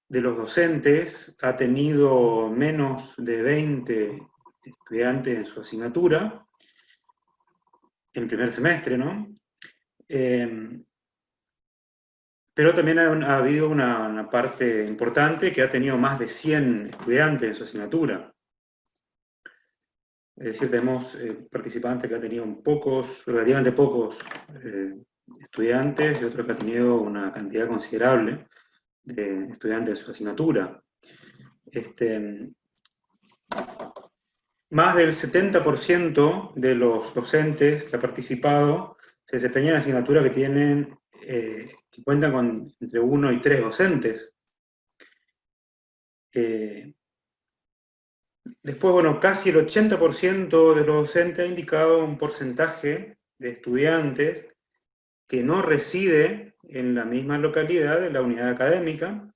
de los docentes ha tenido menos de 20 estudiantes en su asignatura, en primer semestre, ¿no? pero también ha habido una parte importante que ha tenido más de 100 estudiantes en su asignatura. Es decir, tenemos participantes que han tenido relativamente pocos estudiantes y otros que han tenido una cantidad considerable de estudiantes de su asignatura. Más del 70% de los docentes que han participado se desempeñan en asignaturas que cuentan con entre 1 y 3 docentes. Después, bueno, casi el 80% de los docentes ha indicado un porcentaje de estudiantes que no reside en la misma localidad de la unidad académica,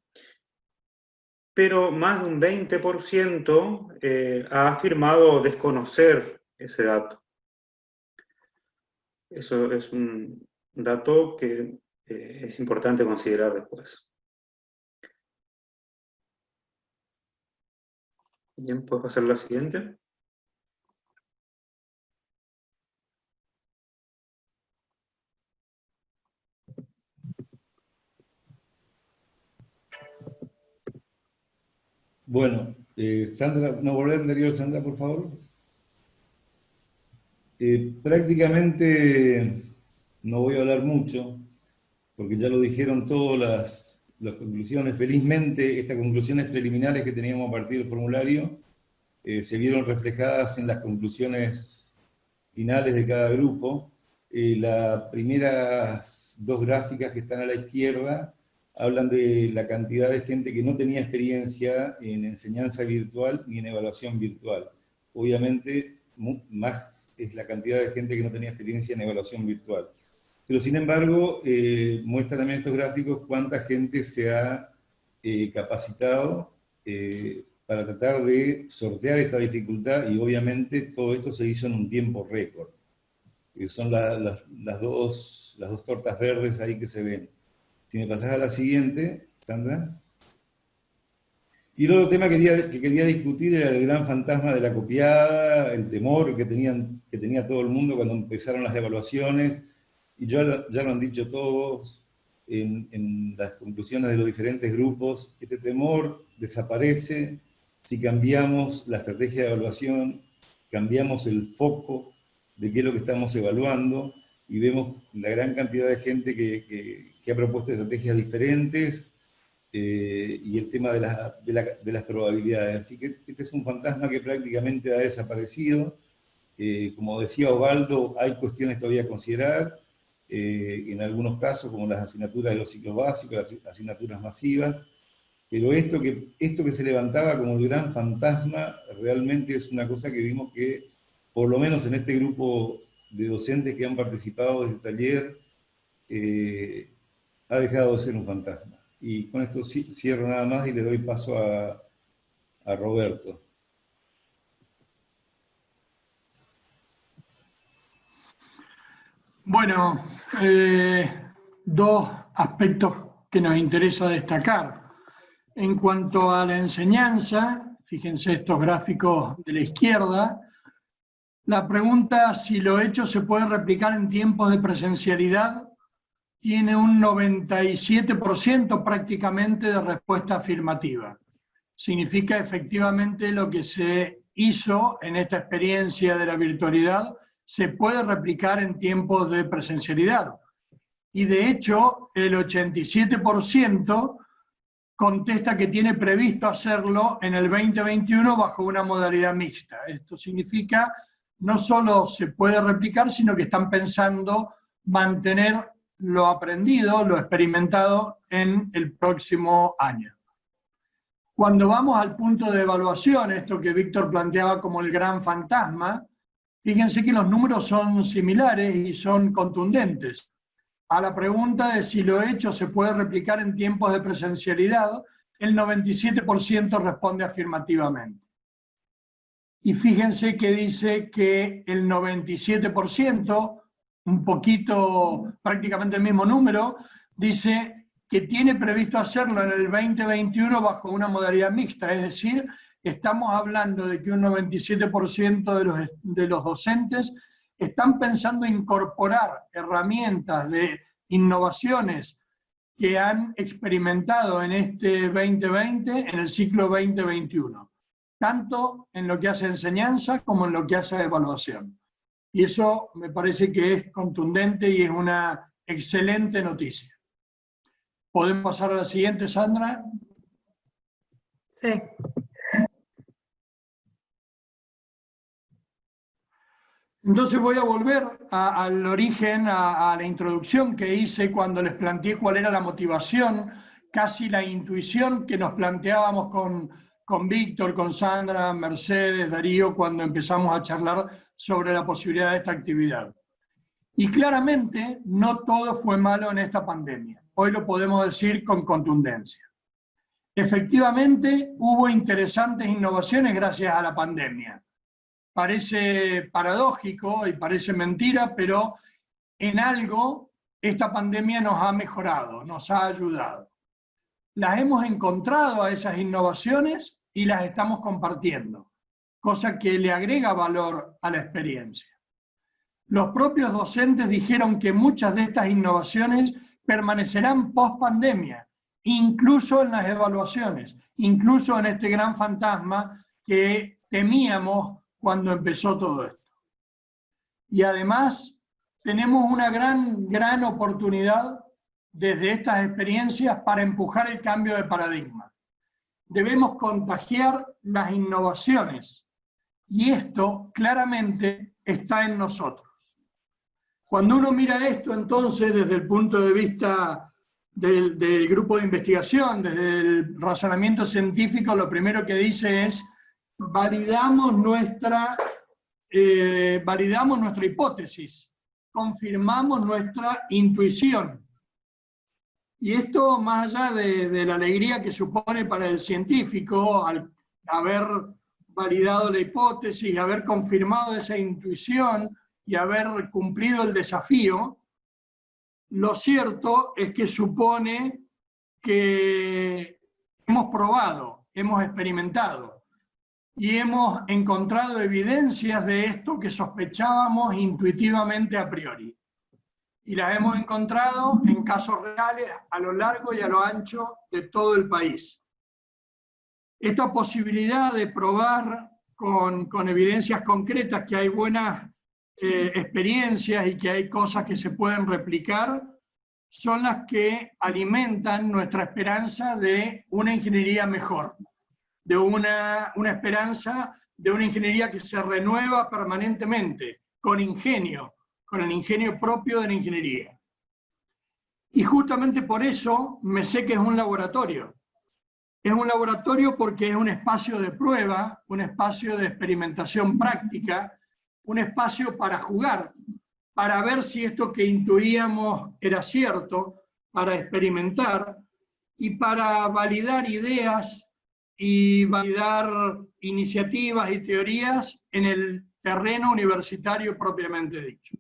pero más de un 20% ha afirmado desconocer ese dato. Eso es un dato que es importante considerar después. Bien, ¿puedo pasar a la siguiente? Bueno, Sandra, no, volver anterior, Sandra, por favor. Prácticamente no voy a hablar mucho, porque ya lo dijeron todas las conclusiones. Felizmente, estas conclusiones preliminares que teníamos a partir del formulario se vieron reflejadas en las conclusiones finales de cada grupo. Las primeras dos gráficas que están a la izquierda hablan de la cantidad de gente que no tenía experiencia en enseñanza virtual ni en evaluación virtual. Obviamente, más es la cantidad de gente que no tenía experiencia en evaluación virtual. Pero sin embargo, muestra también estos gráficos cuánta gente se ha capacitado para tratar de sortear esta dificultad, y obviamente todo esto se hizo en un tiempo récord. Son las dos tortas verdes ahí que se ven. Si me pasás a la siguiente, Sandra. Y el otro tema que quería discutir era el gran fantasma de la copiada, el temor que tenía todo el mundo cuando empezaron las evaluaciones, y ya lo han dicho todos en las conclusiones de los diferentes grupos. Este temor desaparece si cambiamos la estrategia de evaluación, cambiamos el foco de qué es lo que estamos evaluando, y vemos la gran cantidad de gente que ha propuesto estrategias diferentes, y el tema de las probabilidades. Así que este es un fantasma que prácticamente ha desaparecido. Como decía Osvaldo, hay cuestiones todavía a considerar, en algunos casos, como las asignaturas de los ciclos básicos, las asignaturas masivas, pero esto que se levantaba como el gran fantasma, realmente es una cosa que vimos que, por lo menos en este grupo de docentes que han participado del taller, ha dejado de ser un fantasma. Y con esto cierro nada más y le doy paso a Roberto. Bueno, dos aspectos que nos interesa destacar. En cuanto a la enseñanza, fíjense estos gráficos de la izquierda, la pregunta si lo hecho se puede replicar en tiempos de presencialidad tiene un 97% prácticamente de respuesta afirmativa. Significa efectivamente lo que se hizo en esta experiencia de la virtualidad se puede replicar en tiempos de presencialidad. Y de hecho, el 87% contesta que tiene previsto hacerlo en el 2021 bajo una modalidad mixta. Esto significa no solo se puede replicar, sino que están pensando mantener lo aprendido, lo experimentado en el próximo año. Cuando vamos al punto de evaluación, esto que Víctor planteaba como el gran fantasma, fíjense que los números son similares y son contundentes. A la pregunta de si lo hecho se puede replicar en tiempos de presencialidad, el 97% responde afirmativamente. Y fíjense que dice que el 97%, un poquito, prácticamente el mismo número, dice que tiene previsto hacerlo en el 2021 bajo una modalidad mixta, es decir, estamos hablando de que un 97% de los docentes están pensando incorporar herramientas de innovaciones que han experimentado en este 2020, en el ciclo 2021, tanto en lo que hace enseñanza como en lo que hace evaluación. Y eso me parece que es contundente y es una excelente noticia. ¿Podemos pasar a la siguiente, Sandra? Sí. Entonces voy a volver al origen, a la introducción que hice cuando les planteé cuál era la motivación, casi la intuición que nos planteábamos con Víctor, con Sandra, Mercedes, Darío, cuando empezamos a charlar sobre la posibilidad de esta actividad. Y claramente no todo fue malo en esta pandemia. Hoy lo podemos decir con contundencia. Efectivamente, hubo interesantes innovaciones gracias a la pandemia. Parece paradójico y parece mentira, pero en algo esta pandemia nos ha mejorado, nos ha ayudado. Las hemos encontrado a esas innovaciones y las estamos compartiendo, cosa que le agrega valor a la experiencia. Los propios docentes dijeron que muchas de estas innovaciones permanecerán post pandemia, incluso en las evaluaciones, incluso en este gran fantasma que temíamos cuando empezó todo esto. Y además tenemos una gran oportunidad desde estas experiencias para empujar el cambio de paradigma. Debemos contagiar las innovaciones y esto claramente está en nosotros. Cuando uno mira esto entonces desde el punto de vista del grupo de investigación, desde el razonamiento científico, lo primero que dice es validamos nuestra hipótesis, confirmamos nuestra intuición. Y esto, más allá de la alegría que supone para el científico, al haber validado la hipótesis, haber confirmado esa intuición y haber cumplido el desafío, lo cierto es que supone que hemos probado, hemos experimentado, y hemos encontrado evidencias de esto que sospechábamos intuitivamente a priori. Y las hemos encontrado en casos reales a lo largo y a lo ancho de todo el país. Esta posibilidad de probar con evidencias concretas que hay buenas experiencias y que hay cosas que se pueden replicar, son las que alimentan nuestra esperanza de una ingeniería mejor, de una esperanza de una ingeniería que se renueva permanentemente, con ingenio, con el ingenio propio de la ingeniería. Y justamente por eso me sé que es un laboratorio. Es un laboratorio porque es un espacio de prueba, un espacio de experimentación práctica, un espacio para jugar, para ver si esto que intuíamos era cierto, para experimentar y para validar ideas y validar iniciativas y teorías en el terreno universitario propiamente dicho.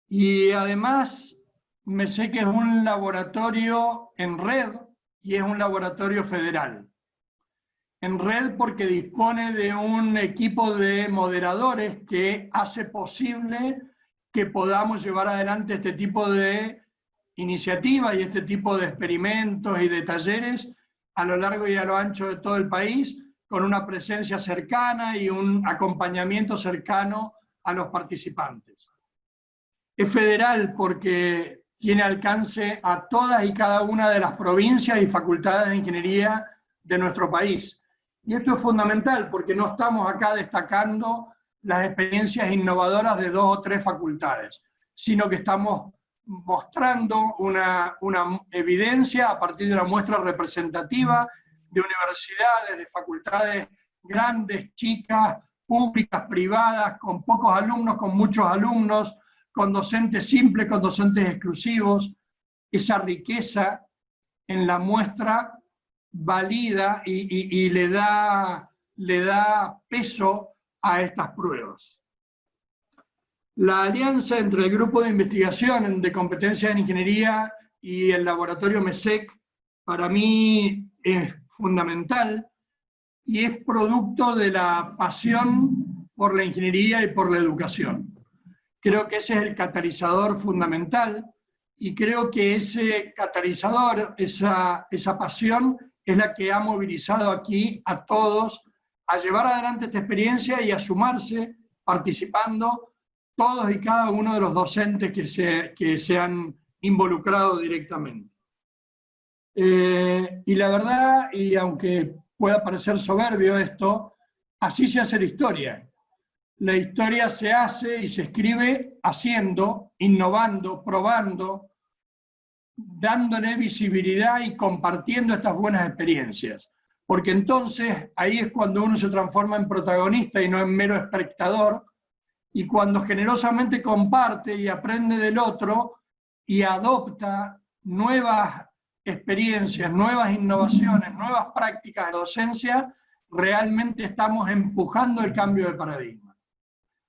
Y además me sé que es un laboratorio en red y es un laboratorio federal. En red porque dispone de un equipo de moderadores que hace posible que podamos llevar adelante este tipo de iniciativas y este tipo de experimentos y de talleres a lo largo y a lo ancho de todo el país, con una presencia cercana y un acompañamiento cercano a los participantes. Es federal porque tiene alcance a todas y cada una de las provincias y facultades de ingeniería de nuestro país. Y esto es fundamental porque no estamos acá destacando las experiencias innovadoras de 2 o 3 facultades, sino que estamos mostrando una evidencia a partir de una muestra representativa de universidades, de facultades grandes, chicas, públicas, privadas, con pocos alumnos, con muchos alumnos, con docentes simples, con docentes exclusivos. Esa riqueza en la muestra valida y le da peso a estas pruebas. La alianza entre el grupo de investigación de competencias en ingeniería y el laboratorio MESEC para mí es fundamental y es producto de la pasión por la ingeniería y por la educación. Creo que ese es el catalizador fundamental y creo que ese catalizador, esa pasión, es la que ha movilizado aquí a todos a llevar adelante esta experiencia y a sumarse, participando todos y cada uno de los docentes que se han involucrado directamente. Y la verdad, y aunque pueda parecer soberbio esto, así se hace la historia. La historia se hace y se escribe haciendo, innovando, probando, dándole visibilidad y compartiendo estas buenas experiencias. Porque entonces ahí es cuando uno se transforma en protagonista y no en mero espectador, y cuando generosamente comparte y aprende del otro y adopta nuevas experiencias, nuevas innovaciones, nuevas prácticas de docencia, realmente estamos empujando el cambio de paradigma.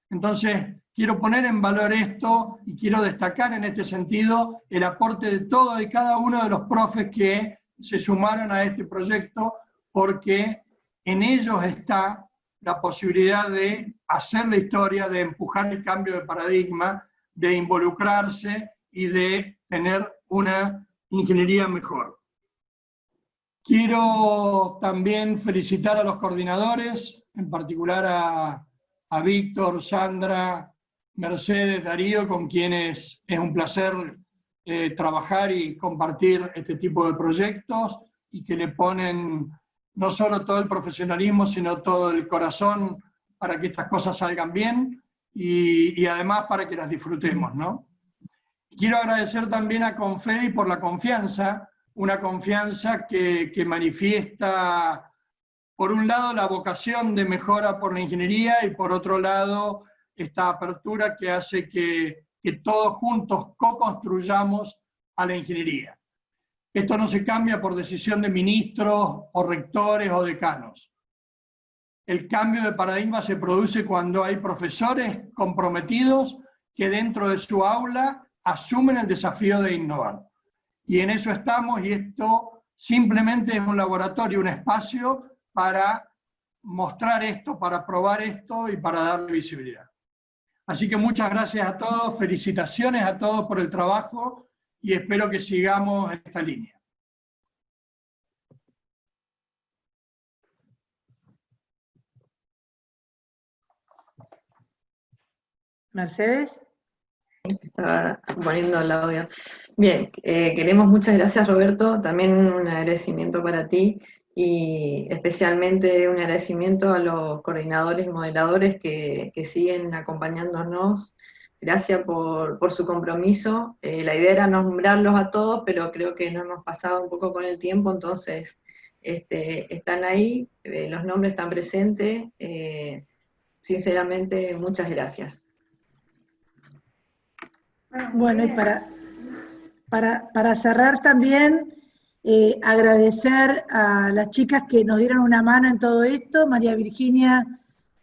Entonces, quiero poner en valor esto y quiero destacar en este sentido el aporte de todos y cada uno de los profes que se sumaron a este proyecto, porque en ellos está la posibilidad de hacer la historia, de empujar el cambio de paradigma, de involucrarse y de tener una ingeniería mejor. Quiero también felicitar a los coordinadores, en particular a Víctor, Sandra, Mercedes, Darío, con quienes es un placer trabajar y compartir este tipo de proyectos, y que le ponen no solo todo el profesionalismo, sino todo el corazón para que estas cosas salgan bien y además para que las disfrutemos, ¿no? Quiero agradecer también a Confedi por la confianza, una confianza que manifiesta, por un lado, la vocación de mejora por la ingeniería y por otro lado, esta apertura que hace que todos juntos co-construyamos a la ingeniería. Esto no se cambia por decisión de ministros o rectores o decanos. El cambio de paradigma se produce cuando hay profesores comprometidos que dentro de su aula asumen el desafío de innovar. Y en eso estamos, y esto simplemente es un laboratorio, un espacio para mostrar esto, para probar esto y para darle visibilidad. Así que muchas gracias a todos, felicitaciones a todos por el trabajo y espero que sigamos en esta línea. Mercedes. Estaba poniendo el audio. Bien, queremos muchas gracias, Roberto, también un agradecimiento para ti y especialmente un agradecimiento a los coordinadores y moderadores que siguen acompañándonos. Gracias por su compromiso. La idea era nombrarlos a todos, pero creo que nos hemos pasado un poco con el tiempo, entonces están ahí, los nombres están presentes. Sinceramente, muchas gracias. Bueno, y para cerrar también, agradecer a las chicas que nos dieron una mano en todo esto, María Virginia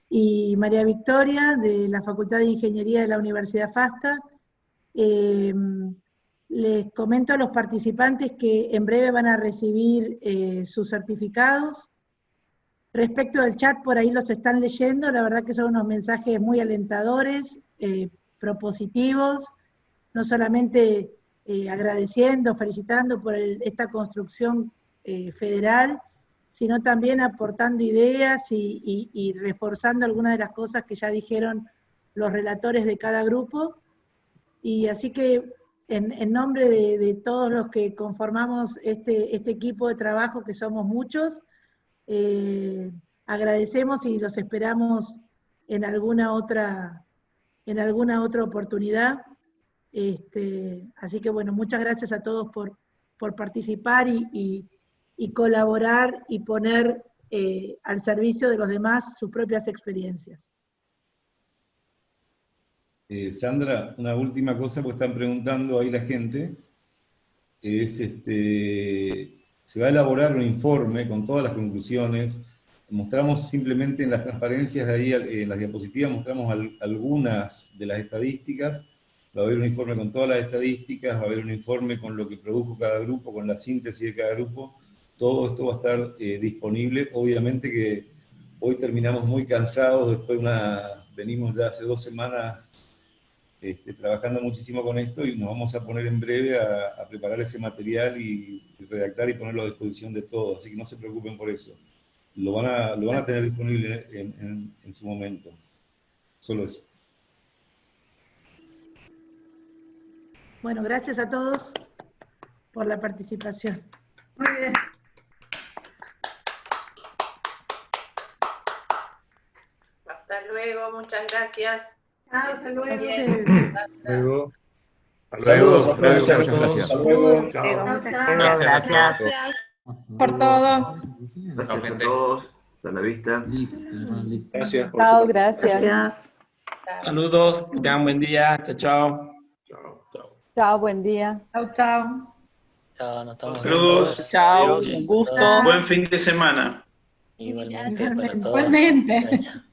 y María Victoria, de la Facultad de Ingeniería de la Universidad FASTA. Les comento a los participantes que en breve van a recibir sus certificados. Respecto del chat, por ahí los están leyendo, la verdad que son unos mensajes muy alentadores, propositivos, no solamente agradeciendo, felicitando por esta construcción federal, sino también aportando ideas y reforzando algunas de las cosas que ya dijeron los relatores de cada grupo. Y así que en nombre de todos los que conformamos este equipo de trabajo, que somos muchos, agradecemos y los esperamos en alguna otra oportunidad. Así que bueno, muchas gracias a todos por participar y colaborar y poner al servicio de los demás sus propias experiencias. Sandra, una última cosa, porque están preguntando ahí la gente, es se va a elaborar un informe con todas las conclusiones. Mostramos simplemente en las transparencias de ahí, en las diapositivas, mostramos algunas de las estadísticas. Va a haber un informe con todas las estadísticas, va a haber un informe con lo que produjo cada grupo, con la síntesis de cada grupo. Todo esto va a estar disponible. Obviamente que hoy terminamos muy cansados, venimos ya hace 2 semanas trabajando muchísimo con esto y nos vamos a poner en breve a preparar ese material y redactar y ponerlo a disposición de todos, así que no se preocupen por eso. Lo van a tener disponible en su momento. Solo eso. Bueno, gracias a todos por la participación. Muy bien. Hasta luego, muchas gracias. Hasta luego. Bien. Luego. Saludos, Muchas gracias. Hasta luego. Gracias por todo. Gracias a todos. Hasta la vista. Gracias. Chao, gracias. Saludos, que tengan buen día. Chao, chao. Chao, buen día. Chao, chao. Chao, nos estamos Saludos. Chao, un gusto. Buen fin de semana. Igualmente para todos. Igualmente. Gracias.